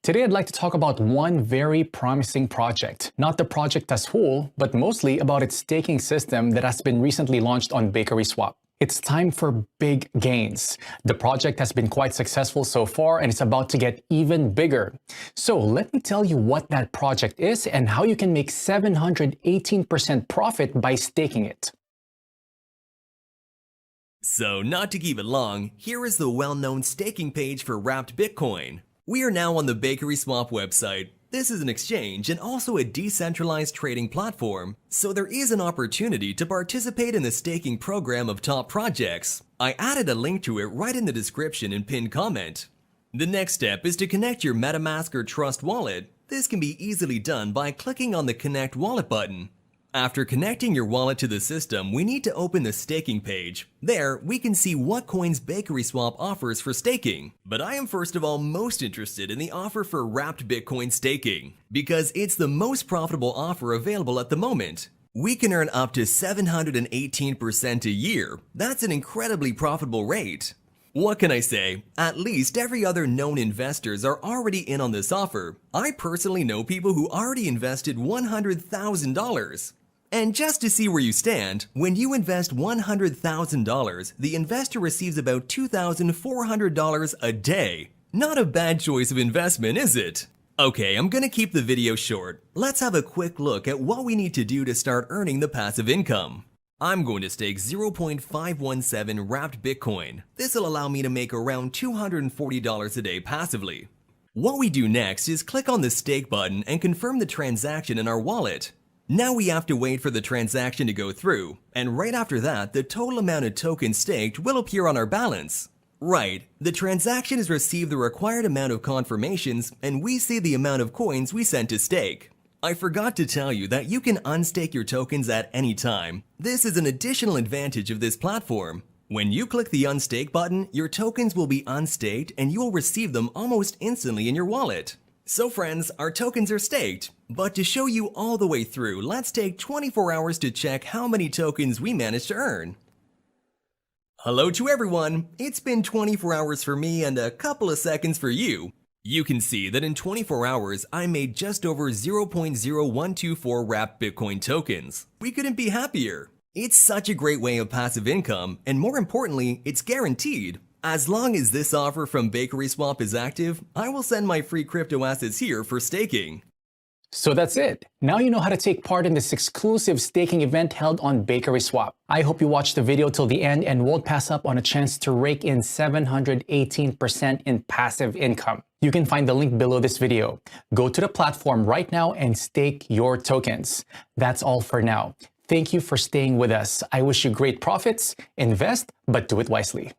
Today I'd like to talk about one very promising project. Not the project as whole, but mostly about its staking system that has been recently launched on BakerySwap. It's time for big gains. The project has been quite successful so far and it's about to get even bigger. So let me tell you what that project is and how you can make 718% profit by staking it. So not to keep it long, here is the well-known staking page for wrapped Bitcoin. We are now on the BakerySwap website. This is an exchange and also a decentralized trading platform, so there is an opportunity to participate in the staking program of top projects. I added a link to it right in the description and pinned comment. The next step is to connect your MetaMask or Trust wallet. This can be easily done by clicking on the Connect Wallet button. After connecting your wallet to the system, we need to open the staking page. There, we can see what coins BakerySwap offers for staking. But I am first of all most interested in the offer for wrapped Bitcoin staking, because it's the most profitable offer available at the moment. We can earn up to 718% a year. That's an incredibly profitable rate. What can I say? At least every other known investors are already in on this offer. I personally know people who already invested $100,000. And just to see where you stand, when you invest $100,000, the investor receives about $2,400 a day. Not a bad choice of investment, is it? Okay, I'm gonna keep the video short. Let's have a quick look at what we need to do to start earning the passive income. I'm going to stake 0.517 wrapped Bitcoin. This will allow me to make around $240 a day passively. What we do next is click on the stake button and confirm the transaction in our wallet. Now we have to wait for the transaction to go through, and right after that, the total amount of tokens staked will appear on our balance. Right, the transaction has received the required amount of confirmations, and we see the amount of coins we sent to stake. I forgot to tell you that you can unstake your tokens at any time. This is an additional advantage of this platform. When you click the unstake button, your tokens will be unstaked and you will receive them almost instantly in your wallet. So friends, our tokens are staked. But to show you all the way through, let's take 24 hours to check how many tokens we managed to earn. Hello to everyone! It's been 24 hours for me and a couple of seconds for you. You can see that in 24 hours, I made just over 0.0124 wrapped Bitcoin tokens. We couldn't be happier. It's such a great way of passive income, and more importantly, it's guaranteed. As long as this offer from BakerySwap is active, I will send my free crypto assets here for staking. So that's it. Now you know how to take part in this exclusive staking event held on BakerySwap. I hope you watched the video till the end and won't pass up on a chance to rake in 718% in passive income. You can find the link below this video. Go to the platform right now and stake your tokens. That's all for now. Thank you for staying with us. I wish you great profits. Invest, but do it wisely.